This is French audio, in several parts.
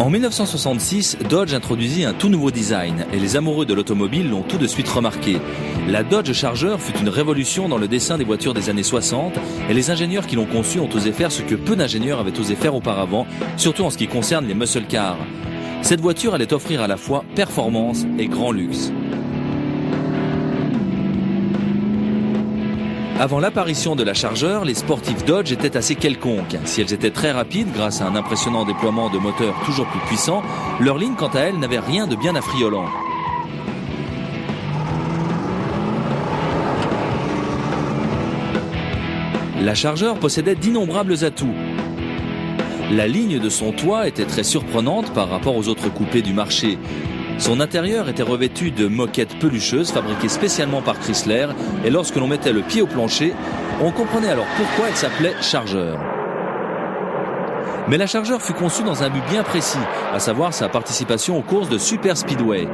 En 1966, Dodge introduisit un tout nouveau design et les amoureux de l'automobile l'ont tout de suite remarqué. La Dodge Charger fut une révolution dans le dessin des voitures des années 60 et les ingénieurs qui l'ont conçue ont osé faire ce que peu d'ingénieurs avaient osé faire auparavant, surtout en ce qui concerne les muscle cars. Cette voiture allait offrir à la fois performance et grand luxe. Avant l'apparition de la Charger, les sportifs Dodge étaient assez quelconques. Si elles étaient très rapides grâce à un impressionnant déploiement de moteurs toujours plus puissants, leur ligne quant à elles n'avait rien de bien affriolant. La Charger possédait d'innombrables atouts. La ligne de son toit était très surprenante par rapport aux autres coupés du marché. Son intérieur était revêtu de moquettes pelucheuses fabriquées spécialement par Chrysler et lorsque l'on mettait le pied au plancher, on comprenait alors pourquoi elle s'appelait Charger. Mais la Charger fut conçue dans un but bien précis, à savoir sa participation aux courses de Super Speedway.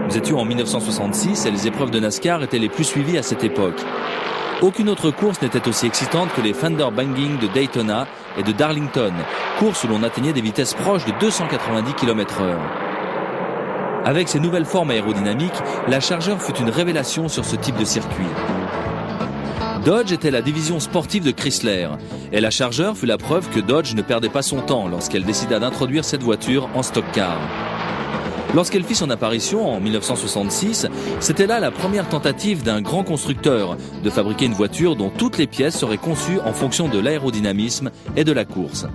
Nous étions en 1966 et les épreuves de NASCAR étaient les plus suivies à cette époque. Aucune autre course n'était aussi excitante que les Fender Banging de Daytona et de Darlington, courses où l'on atteignait des vitesses proches de 290 km/h. Avec ses nouvelles formes aérodynamiques, la Charger fut une révélation sur ce type de circuit. Dodge était la division sportive de Chrysler, et la Charger fut la preuve que Dodge ne perdait pas son temps lorsqu'elle décida d'introduire cette voiture en stock car. Lorsqu'elle fit son apparition en 1966, c'était là la première tentative d'un grand constructeur de fabriquer une voiture dont toutes les pièces seraient conçues en fonction de l'aérodynamisme et de la course.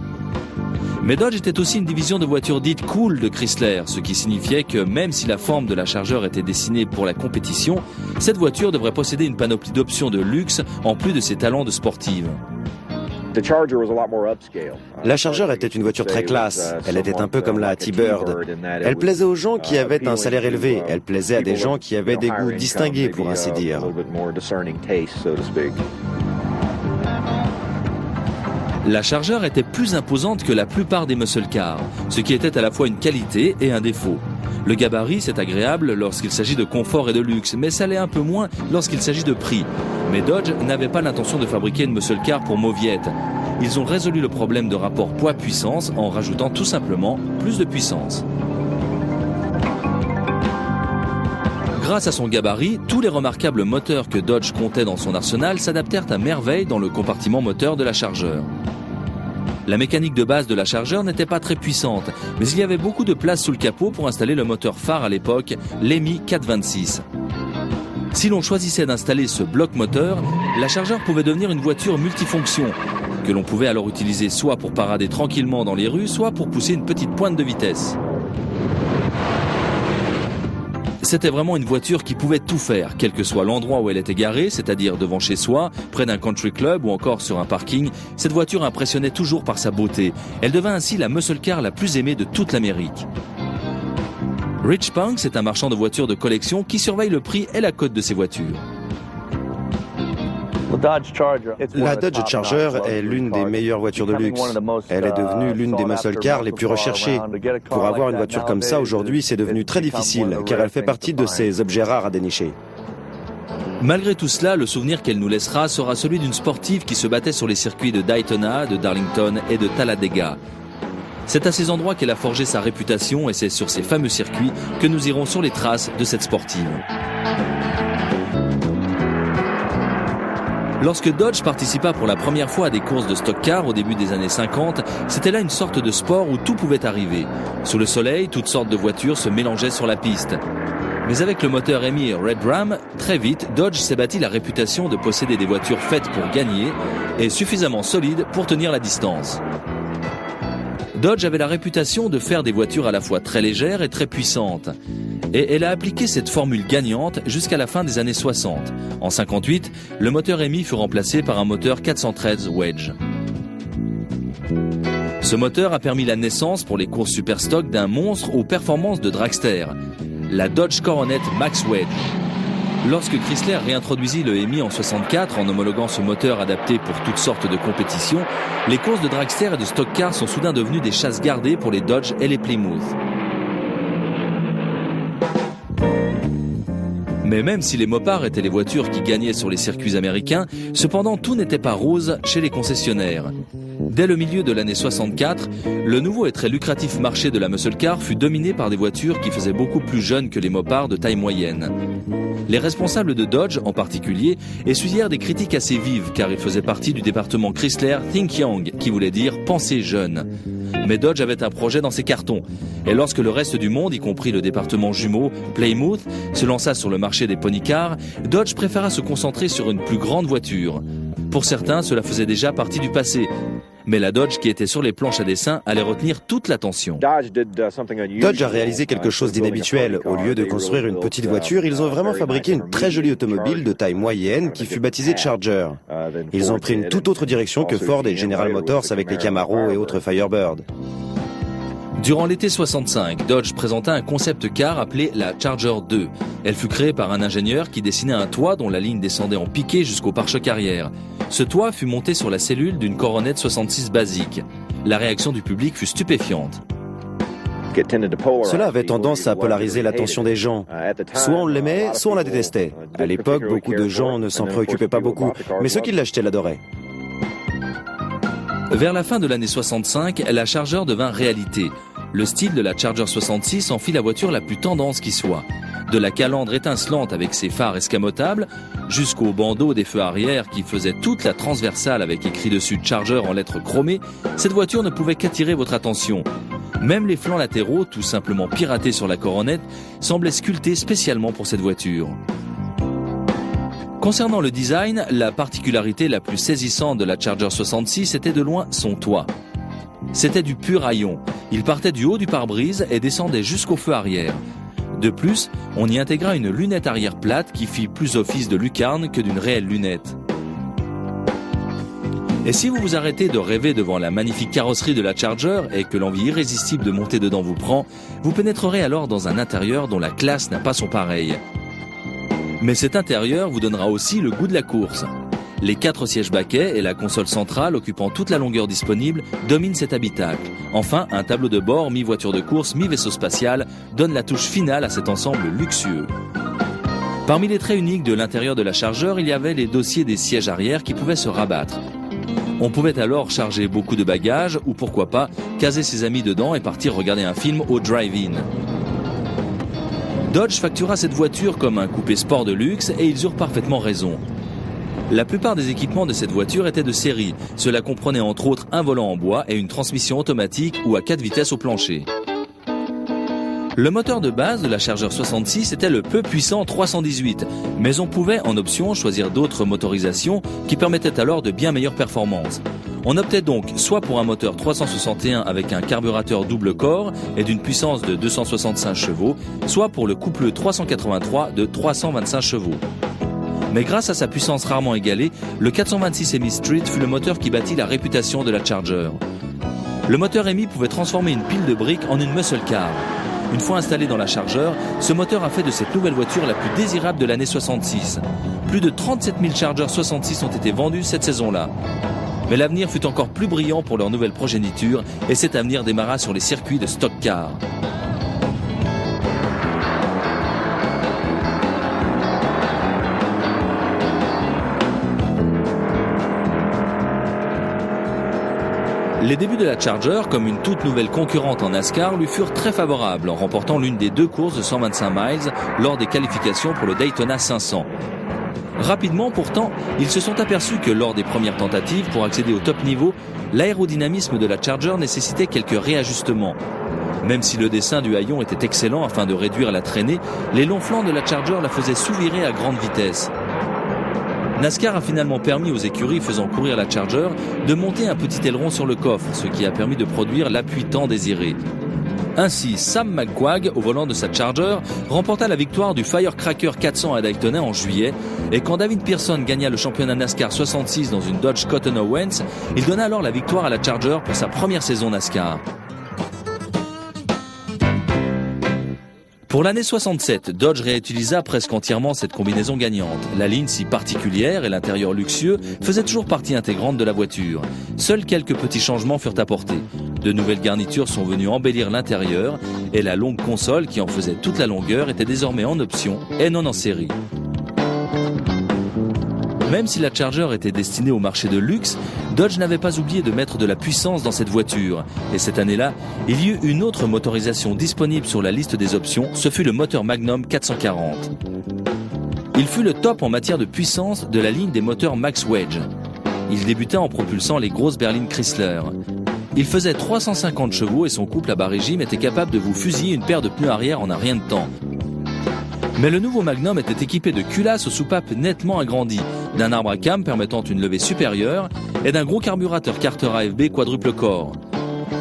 Mais Dodge était aussi une division de voitures dites cool de Chrysler, ce qui signifiait que même si la forme de la Charger était dessinée pour la compétition, cette voiture devrait posséder une panoplie d'options de luxe en plus de ses talents de sportive. La Charger était une voiture très classe. Elle était un peu comme la T-Bird. Elle plaisait aux gens qui avaient un salaire élevé. Elle plaisait à des gens qui avaient des goûts distingués, pour ainsi dire. La Charger était plus imposante que la plupart des muscle cars, ce qui était à la fois une qualité et un défaut. Le gabarit, c'est agréable lorsqu'il s'agit de confort et de luxe, mais ça l'est un peu moins lorsqu'il s'agit de prix. Mais Dodge n'avait pas l'intention de fabriquer une muscle car pour mauviette. Ils ont résolu le problème de rapport poids-puissance en rajoutant tout simplement plus de puissance. Grâce à son gabarit, tous les remarquables moteurs que Dodge comptait dans son arsenal s'adaptèrent à merveille dans le compartiment moteur de la Charger. La mécanique de base de la Charger n'était pas très puissante, mais il y avait beaucoup de place sous le capot pour installer le moteur phare à l'époque, l'EMI 426. Si l'on choisissait d'installer ce bloc moteur, la Charger pouvait devenir une voiture multifonction, que l'on pouvait alors utiliser soit pour parader tranquillement dans les rues, soit pour pousser une petite pointe de vitesse. C'était vraiment une voiture qui pouvait tout faire, quel que soit l'endroit où elle était garée, c'est-à-dire devant chez soi, près d'un country club ou encore sur un parking. Cette voiture impressionnait toujours par sa beauté. Elle devint ainsi la muscle car la plus aimée de toute l'Amérique. Rich Punks est un marchand de voitures de collection qui surveille le prix et la cote de ses voitures. La Dodge Charger est l'une des meilleures voitures de luxe. Elle est devenue l'une des muscle cars les plus recherchées. Pour avoir une voiture comme ça aujourd'hui, c'est devenu très difficile, car elle fait partie de ces objets rares à dénicher. Malgré tout cela, le souvenir qu'elle nous laissera sera celui d'une sportive qui se battait sur les circuits de Daytona, de Darlington et de Talladega. C'est à ces endroits qu'elle a forgé sa réputation et c'est sur ces fameux circuits que nous irons sur les traces de cette sportive. Lorsque Dodge participa pour la première fois à des courses de stock car au début des années 50, c'était là une sorte de sport où tout pouvait arriver. Sous le soleil, toutes sortes de voitures se mélangeaient sur la piste. Mais avec le moteur EMI Red Ram, très vite, Dodge s'est bâti la réputation de posséder des voitures faites pour gagner et suffisamment solides pour tenir la distance. Dodge avait la réputation de faire des voitures à la fois très légères et très puissantes. Et elle a appliqué cette formule gagnante jusqu'à la fin des années 60. En 58, le moteur EMI fut remplacé par un moteur 413 Wedge. Ce moteur a permis la naissance pour les courses superstock d'un monstre aux performances de dragster, la Dodge Coronet Max Wedge. Lorsque Chrysler réintroduisit le EMI en 64 en homologuant ce moteur adapté pour toutes sortes de compétitions, les courses de dragster et de stock car sont soudain devenues des chasses gardées pour les Dodge et les Plymouth. Mais même si les Mopars étaient les voitures qui gagnaient sur les circuits américains, cependant tout n'était pas rose chez les concessionnaires. Dès le milieu de l'année 64, le nouveau et très lucratif marché de la muscle car fut dominé par des voitures qui faisaient beaucoup plus jeunes que les Mopars de taille moyenne. Les responsables de Dodge, en particulier, essuyèrent des critiques assez vives car ils faisaient partie du département Chrysler Think Young, qui voulait dire « penser jeune ». Mais Dodge avait un projet dans ses cartons. Et lorsque le reste du monde, y compris le département jumeau, Plymouth, se lança sur le marché des pony cars, Dodge préféra se concentrer sur une plus grande voiture. Pour certains, cela faisait déjà partie du passé. Mais la Dodge qui était sur les planches à dessin allait retenir toute l'attention. Dodge a réalisé quelque chose d'inhabituel. Au lieu de construire une petite voiture, ils ont vraiment fabriqué une très jolie automobile de taille moyenne qui fut baptisée Charger. Ils ont pris une toute autre direction que Ford et General Motors avec les Camaro et autres Firebird. Durant l'été 65, Dodge présenta un concept car appelé la Charger 2. Elle fut créée par un ingénieur qui dessinait un toit dont la ligne descendait en piqué jusqu'au pare-choc arrière. Ce toit fut monté sur la cellule d'une Coronet 66 basique. La réaction du public fut stupéfiante. Cela avait tendance à polariser l'attention des gens. Soit on l'aimait, soit on la détestait. À l'époque, beaucoup de gens ne s'en préoccupaient pas beaucoup, mais ceux qui l'achetaient l'adoraient. Vers la fin de l'année 65, la Charger devint réalité. Le style de la Charger 66 en fit la voiture la plus tendance qui soit. De la calandre étincelante avec ses phares escamotables, jusqu'au bandeau des feux arrière qui faisait toute la transversale avec écrit dessus Charger en lettres chromées, cette voiture ne pouvait qu'attirer votre attention. Même les flancs latéraux, tout simplement piratés sur la Coronet, semblaient sculptés spécialement pour cette voiture. Concernant le design, la particularité la plus saisissante de la Charger 66 était de loin son toit. C'était du pur haillon. Il partait du haut du pare-brise et descendait jusqu'au feu arrière. De plus, on y intégra une lunette arrière plate qui fit plus office de lucarne que d'une réelle lunette. Et si vous vous arrêtez de rêver devant la magnifique carrosserie de la Charger et que l'envie irrésistible de monter dedans vous prend, vous pénétrerez alors dans un intérieur dont la classe n'a pas son pareil. Mais cet intérieur vous donnera aussi le goût de la course. Les 4 sièges baquets et la console centrale occupant toute la longueur disponible dominent cet habitacle. Enfin, un tableau de bord mi-voiture de course, mi-vaisseau spatial donne la touche finale à cet ensemble luxueux. Parmi les traits uniques de l'intérieur de la Charger, il y avait les dossiers des sièges arrière qui pouvaient se rabattre. On pouvait alors charger beaucoup de bagages ou pourquoi pas caser ses amis dedans et partir regarder un film au drive-in. Dodge factura cette voiture comme un coupé sport de luxe et ils eurent parfaitement raison. La plupart des équipements de cette voiture étaient de série. Cela comprenait entre autres un volant en bois et une transmission automatique ou à 4 vitesses au plancher. Le moteur de base de la Charger 66 était le peu puissant 318, mais on pouvait en option choisir d'autres motorisations qui permettaient alors de bien meilleures performances. On optait donc soit pour un moteur 361 avec un carburateur double corps et d'une puissance de 265 chevaux, soit pour le couple 383 de 325 chevaux. Mais grâce à sa puissance rarement égalée, le 426 Hemi Street fut le moteur qui bâtit la réputation de la Charger. Le moteur Hemi pouvait transformer une pile de briques en une muscle car. Une fois installé dans la Charger, ce moteur a fait de cette nouvelle voiture la plus désirable de l'année 66. Plus de 37 000 Charger 66 ont été vendus cette saison-là. Mais l'avenir fut encore plus brillant pour leur nouvelle progéniture et cet avenir démarra sur les circuits de stock car. Les débuts de la Charger, comme une toute nouvelle concurrente en NASCAR, lui furent très favorables en remportant l'une des 2 courses de 125 miles lors des qualifications pour le Daytona 500. Rapidement, pourtant, ils se sont aperçus que lors des premières tentatives pour accéder au top niveau, l'aérodynamisme de la Charger nécessitait quelques réajustements. Même si le dessin du haillon était excellent afin de réduire la traînée, les longs flancs de la Charger la faisaient sous-virer à grande vitesse. NASCAR a finalement permis aux écuries faisant courir la Charger de monter un petit aileron sur le coffre, ce qui a permis de produire l'appui tant désiré. Ainsi, Sam McQuagg, au volant de sa Charger, remporta la victoire du Firecracker 400 à Daytona en juillet, et quand David Pearson gagna le championnat NASCAR 66 dans une Dodge Cotton Owens, il donna alors la victoire à la Charger pour sa première saison NASCAR. Pour l'année 67, Dodge réutilisa presque entièrement cette combinaison gagnante. La ligne si particulière et l'intérieur luxueux faisaient toujours partie intégrante de la voiture. Seuls quelques petits changements furent apportés. De nouvelles garnitures sont venues embellir l'intérieur et la longue console qui en faisait toute la longueur était désormais en option et non en série. Même si la Charger était destinée au marché de luxe, Dodge n'avait pas oublié de mettre de la puissance dans cette voiture. Et cette année-là, il y eut une autre motorisation disponible sur la liste des options, ce fut le moteur Magnum 440. Il fut le top en matière de puissance de la ligne des moteurs Max Wedge. Il débuta en propulsant les grosses berlines Chrysler. Il faisait 350 chevaux et son couple à bas régime était capable de vous fusiller une paire de pneus arrière en un rien de temps. Mais le nouveau Magnum était équipé de culasses aux soupapes nettement agrandies, d'un arbre à cam permettant une levée supérieure et d'un gros carburateur Carter AFB quadruple corps.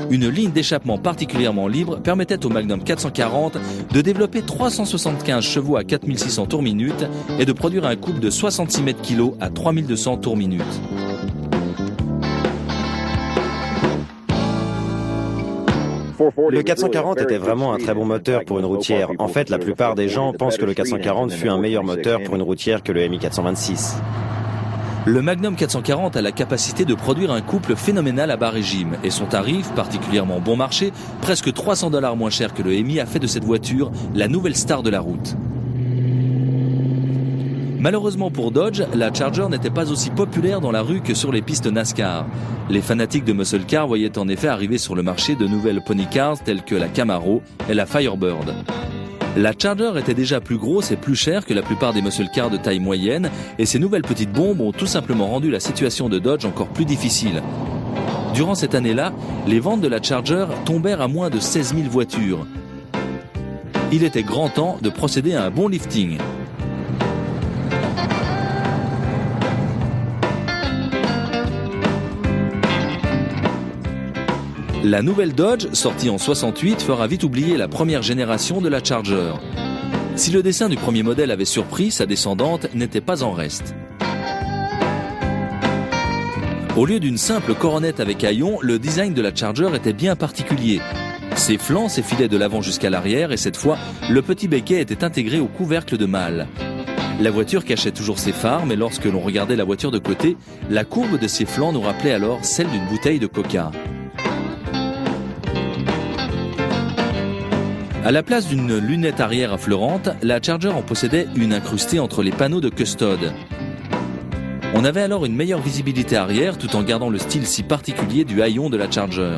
Une ligne d'échappement particulièrement libre permettait au Magnum 440 de développer 375 chevaux à 4600 tours minute et de produire un couple de 66 mètres-kg à 3200 tours minute. Le 440 était vraiment un très bon moteur pour une routière. En fait, la plupart des gens pensent que le 440 fut un meilleur moteur pour une routière que le MI 426. Le Magnum 440 a la capacité de produire un couple phénoménal à bas régime et son tarif, particulièrement bon marché, presque $300 moins cher que le MI, a fait de cette voiture la nouvelle star de la route. Malheureusement pour Dodge, la Charger n'était pas aussi populaire dans la rue que sur les pistes NASCAR. Les fanatiques de muscle car voyaient en effet arriver sur le marché de nouvelles pony cars telles que la Camaro et la Firebird. La Charger était déjà plus grosse et plus chère que la plupart des muscle cars de taille moyenne et ces nouvelles petites bombes ont tout simplement rendu la situation de Dodge encore plus difficile. Durant cette année-là, les ventes de la Charger tombèrent à moins de 16 000 voitures. Il était grand temps de procéder à un bon lifting. La nouvelle Dodge, sortie en 68, fera vite oublier la première génération de la Charger. Si le dessin du premier modèle avait surpris, sa descendante n'était pas en reste. Au lieu d'une simple coronette avec haillons, le design de la Charger était bien particulier. Ses flancs s'effilaient de l'avant jusqu'à l'arrière et cette fois, le petit béquet était intégré au couvercle de malle. La voiture cachait toujours ses phares, mais lorsque l'on regardait la voiture de côté, la courbe de ses flancs nous rappelait alors celle d'une bouteille de coca. À la place d'une lunette arrière affleurante, la Charger en possédait une incrustée entre les panneaux de custode. On avait alors une meilleure visibilité arrière tout en gardant le style si particulier du haillon de la Charger.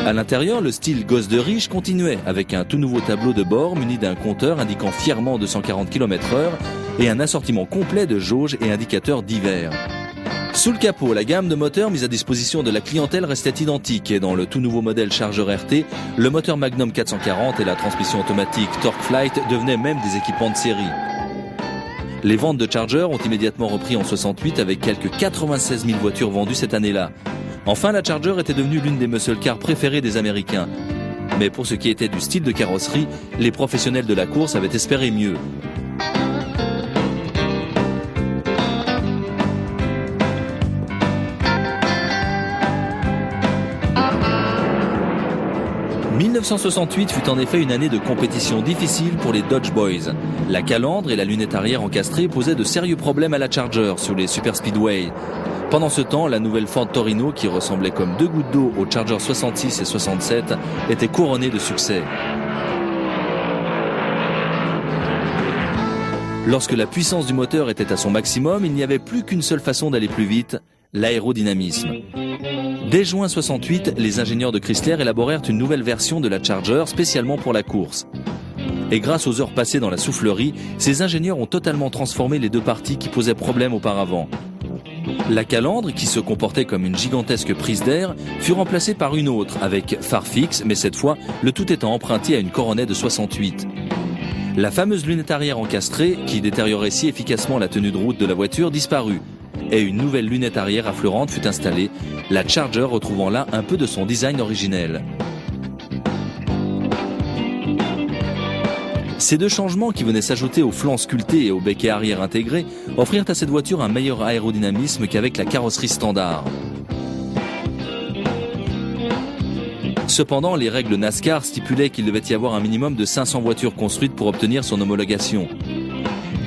À l'intérieur, le style gosse de riche continuait avec un tout nouveau tableau de bord muni d'un compteur indiquant fièrement 240 km/h et un assortiment complet de jauges et indicateurs divers. Sous le capot, la gamme de moteurs mise à disposition de la clientèle restait identique et dans le tout nouveau modèle Charger RT, le moteur Magnum 440 et la transmission automatique TorqueFlite devenaient même des équipements de série. Les ventes de Charger ont immédiatement repris en 68 avec quelques 96 000 voitures vendues cette année-là. Enfin, la Charger était devenue l'une des muscle cars préférées des Américains. Mais pour ce qui était du style de carrosserie, les professionnels de la course avaient espéré mieux. « 1968 fut en effet une année de compétition difficile pour les Dodge Boys. La calandre et la lunette arrière encastrée posaient de sérieux problèmes à la Charger sur les super speedway. Pendant ce temps, la nouvelle Ford Torino, qui ressemblait comme deux gouttes d'eau aux Charger 66 et 67, était couronnée de succès. Lorsque la puissance du moteur était à son maximum, il n'y avait plus qu'une seule façon d'aller plus vite, l'aérodynamisme. Dès juin 68, les ingénieurs de Chrysler élaborèrent une nouvelle version de la Charger spécialement pour la course. Et grâce aux heures passées dans la soufflerie, ces ingénieurs ont totalement transformé les deux parties qui posaient problème auparavant. La calandre, qui se comportait comme une gigantesque prise d'air, fut remplacée par une autre, avec phare fixe, mais cette fois, le tout étant emprunté à une coronette de 68. La fameuse lunette arrière encastrée, qui détériorait si efficacement la tenue de route de la voiture, disparut. Et une nouvelle lunette arrière affleurante fut installée, la Charger retrouvant là un peu de son design originel. Ces deux changements qui venaient s'ajouter aux flancs sculptés et au béquet arrière intégré offrirent à cette voiture un meilleur aérodynamisme qu'avec la carrosserie standard. Cependant, les règles NASCAR stipulaient qu'il devait y avoir un minimum de 500 voitures construites pour obtenir son homologation.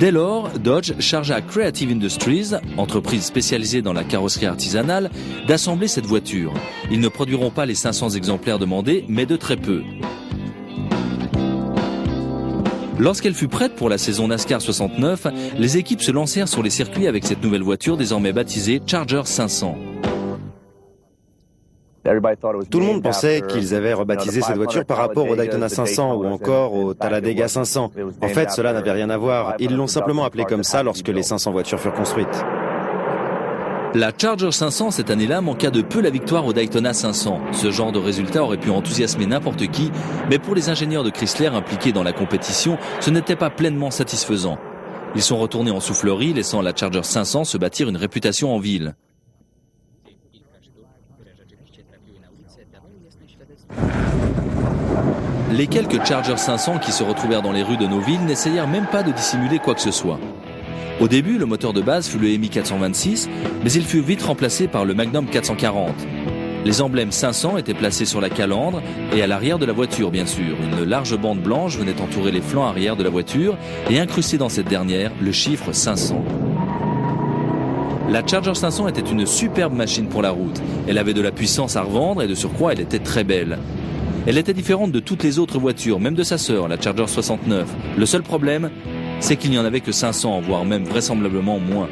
Dès lors, Dodge chargea Creative Industries, entreprise spécialisée dans la carrosserie artisanale, d'assembler cette voiture. Ils ne produiront pas les 500 exemplaires demandés, mais de très peu. Lorsqu'elle fut prête pour la saison NASCAR 69, les équipes se lancèrent sur les circuits avec cette nouvelle voiture désormais baptisée Charger 500. Tout le monde pensait qu'ils avaient rebaptisé cette voiture par rapport au Daytona 500 ou encore au Talladega 500. En fait, cela n'avait rien à voir. Ils l'ont simplement appelé comme ça lorsque les 500 voitures furent construites. La Charger 500 cette année-là manqua de peu la victoire au Daytona 500. Ce genre de résultat aurait pu enthousiasmer n'importe qui, mais pour les ingénieurs de Chrysler impliqués dans la compétition, ce n'était pas pleinement satisfaisant. Ils sont retournés en soufflerie, laissant la Charger 500 se bâtir une réputation en ville. Les quelques Charger 500 qui se retrouvèrent dans les rues de nos villes n'essayèrent même pas de dissimuler quoi que ce soit. Au début, le moteur de base fut le MI 426, mais il fut vite remplacé par le Magnum 440. Les emblèmes 500 étaient placés sur la calandre et à l'arrière de la voiture, bien sûr. Une large bande blanche venait entourer les flancs arrière de la voiture et incrusté dans cette dernière le chiffre 500. La Charger 500 était une superbe machine pour la route. Elle avait de la puissance à revendre et de surcroît, elle était très belle. Elle était différente de toutes les autres voitures, même de sa sœur, la Charger 69. Le seul problème, c'est qu'il n'y en avait que 500, voire même vraisemblablement moins.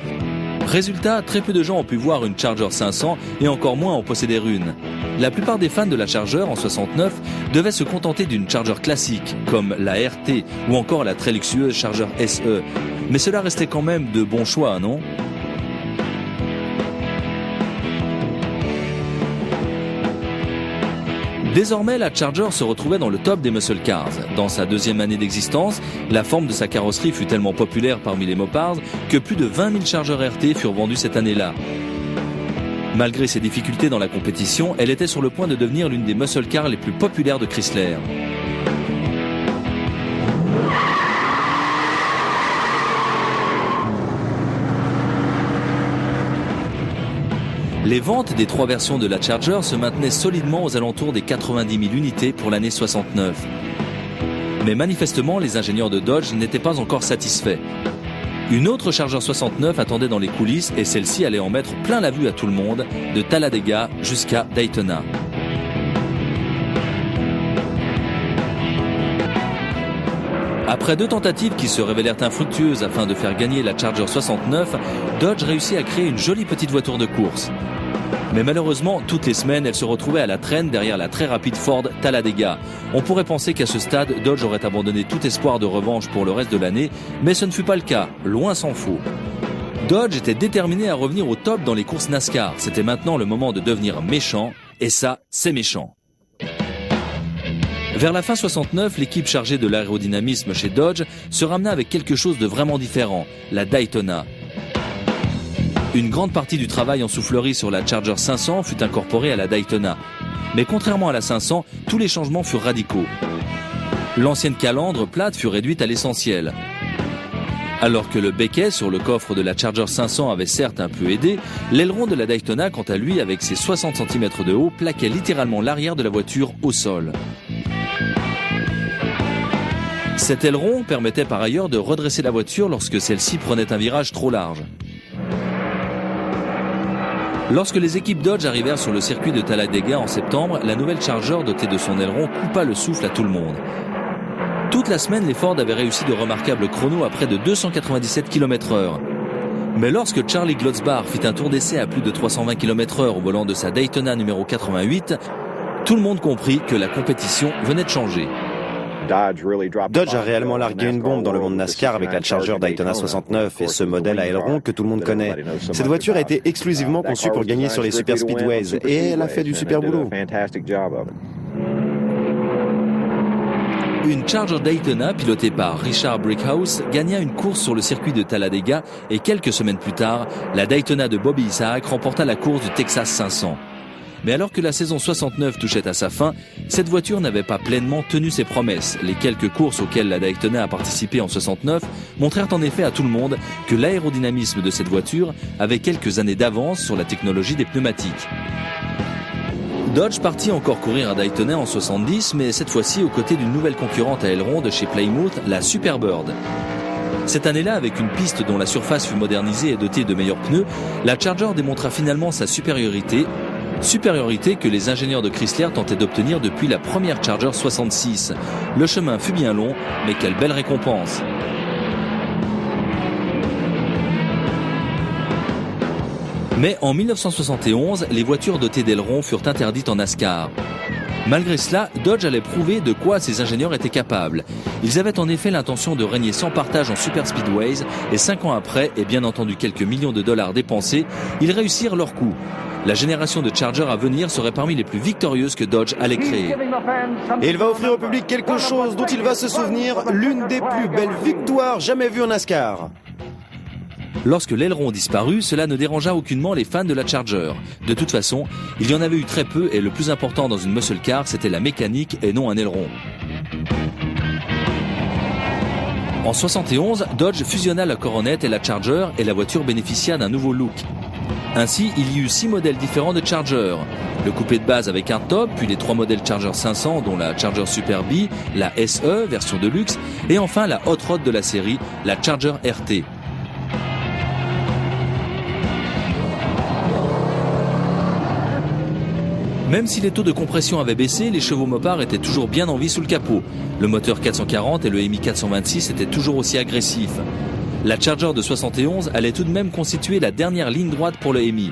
Résultat, très peu de gens ont pu voir une Charger 500 et encore moins en posséder une. La plupart des fans de la Charger en 69 devaient se contenter d'une Charger classique, comme la RT ou encore la très luxueuse Charger SE. Mais cela restait quand même de bons choix, non ? Désormais, la Charger se retrouvait dans le top des muscle cars. Dans sa deuxième année d'existence, la forme de sa carrosserie fut tellement populaire parmi les mopards que plus de 20 000 Charger RT furent vendus cette année-là. Malgré ses difficultés dans la compétition, elle était sur le point de devenir l'une des muscle cars les plus populaires de Chrysler. Les ventes des trois versions de la Charger se maintenaient solidement aux alentours des 90 000 unités pour l'année 69. Mais manifestement, les ingénieurs de Dodge n'étaient pas encore satisfaits. Une autre Charger 69 attendait dans les coulisses et celle-ci allait en mettre plein la vue à tout le monde, de Talladega jusqu'à Daytona. Après 2 tentatives qui se révélèrent infructueuses afin de faire gagner la Charger 69, Dodge réussit à créer une jolie petite voiture de course. Mais malheureusement, toutes les semaines, elle se retrouvait à la traîne derrière la très rapide Ford Talladega. On pourrait penser qu'à ce stade, Dodge aurait abandonné tout espoir de revanche pour le reste de l'année, mais ce ne fut pas le cas, loin s'en faut. Dodge était déterminé à revenir au top dans les courses NASCAR. C'était maintenant le moment de devenir méchant, et ça, c'est méchant. Vers la fin 69, l'équipe chargée de l'aérodynamisme chez Dodge se ramena avec quelque chose de vraiment différent, la Daytona. Une grande partie du travail en soufflerie sur la Charger 500 fut incorporée à la Daytona. Mais contrairement à la 500, tous les changements furent radicaux. L'ancienne calandre plate fut réduite à l'essentiel. Alors que le becquet sur le coffre de la Charger 500 avait certes un peu aidé, l'aileron de la Daytona, quant à lui, avec ses 60 cm de haut, plaquait littéralement l'arrière de la voiture au sol. Cet aileron permettait par ailleurs de redresser la voiture lorsque celle-ci prenait un virage trop large. Lorsque les équipes Dodge arrivèrent sur le circuit de Talladega en septembre, la nouvelle Charger dotée de son aileron coupa le souffle à tout le monde. Toute la semaine, les Ford avaient réussi de remarquables chronos à près de 297 km/h. Mais lorsque Charlie Glotzbar fit un tour d'essai à plus de 320 km/h au volant de sa Daytona numéro 88, tout le monde comprit que la compétition venait de changer. Dodge a réellement largué une bombe dans le monde NASCAR avec la Charger Daytona 69 et ce modèle à aileron que tout le monde connaît. Cette voiture a été exclusivement conçue pour gagner sur les super speedways et elle a fait du super boulot. Une Charger Daytona pilotée par Richard Brickhouse gagna une course sur le circuit de Talladega et quelques semaines plus tard, la Daytona de Bobby Isaac remporta la course du Texas 500. Mais alors que la saison 69 touchait à sa fin, cette voiture n'avait pas pleinement tenu ses promesses. Les quelques courses auxquelles la Daytona a participé en 69 montrèrent en effet à tout le monde que l'aérodynamisme de cette voiture avait quelques années d'avance sur la technologie des pneumatiques. Dodge partit encore courir à Daytona en 70, mais cette fois-ci aux côtés d'une nouvelle concurrente à aileron de chez Plymouth, la Superbird. Cette année-là, avec une piste dont la surface fut modernisée et dotée de meilleurs pneus, la Charger démontra finalement sa supériorité que les ingénieurs de Chrysler tentaient d'obtenir depuis la première Charger 66. Le chemin fut bien long, mais quelle belle récompense! Mais en 1971, les voitures dotées d'ailerons furent interdites en NASCAR. Malgré cela, Dodge allait prouver de quoi ses ingénieurs étaient capables. Ils avaient en effet l'intention de régner sans partage en super speedways et 5 ans après, et bien entendu quelques millions de dollars dépensés, ils réussirent leur coup. La génération de Charger à venir serait parmi les plus victorieuses que Dodge allait créer. Et il va offrir au public quelque chose dont il va se souvenir, l'une des plus belles victoires jamais vues en NASCAR. Lorsque l'aileron disparut, cela ne dérangea aucunement les fans de la Charger. De toute façon, il y en avait eu très peu et le plus important dans une muscle car, c'était la mécanique et non un aileron. En 71, Dodge fusionna la Coronet et la Charger et la voiture bénéficia d'un nouveau look. Ainsi, il y eut 6 modèles différents de Charger. Le coupé de base avec un top, puis les 3 modèles Charger 500 dont la Charger Super B, la SE, version de luxe, et enfin la hot rod de la série, la Charger RT. Même si les taux de compression avaient baissé, les chevaux Mopar étaient toujours bien en vie sous le capot. Le moteur 440 et le MI 426 étaient toujours aussi agressifs. La Charger de 71 allait tout de même constituer la dernière ligne droite pour le MI.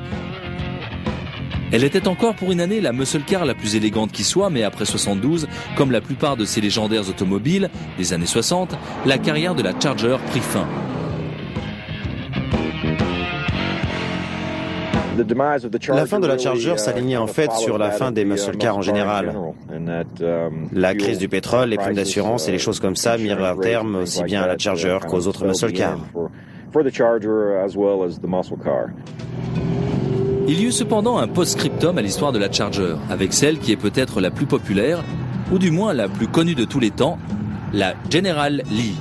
Elle était encore pour une année la muscle car la plus élégante qui soit, mais après 72, comme la plupart de ces légendaires automobiles des années 60, la carrière de la Charger prit fin. La fin de la Charger s'alignait en fait sur la fin des muscle cars en général. La crise du pétrole, les primes d'assurance et les choses comme ça mirent un terme aussi bien à la Charger qu'aux autres muscle cars. Il y eut cependant un post-scriptum à l'histoire de la Charger, avec celle qui est peut-être la plus populaire, ou du moins la plus connue de tous les temps, la General Lee.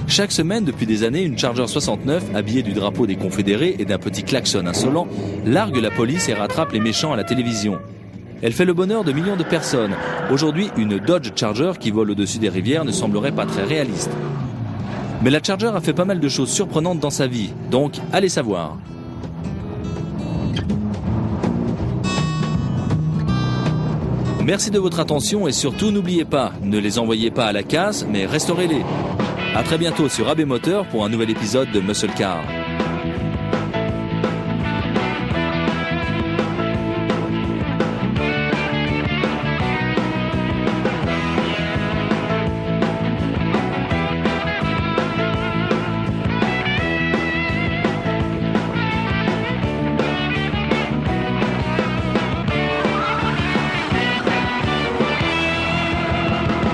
Chaque semaine, depuis des années, une Charger 69, habillée du drapeau des Confédérés et d'un petit klaxon insolent, largue la police et rattrape les méchants à la télévision. Elle fait le bonheur de millions de personnes. Aujourd'hui, une Dodge Charger qui vole au-dessus des rivières ne semblerait pas très réaliste. Mais la Charger a fait pas mal de choses surprenantes dans sa vie, donc allez savoir. Merci de votre attention et surtout n'oubliez pas, ne les envoyez pas à la casse, mais restaurez-les. À très bientôt sur AB Moteur pour un nouvel épisode de Muscle Car.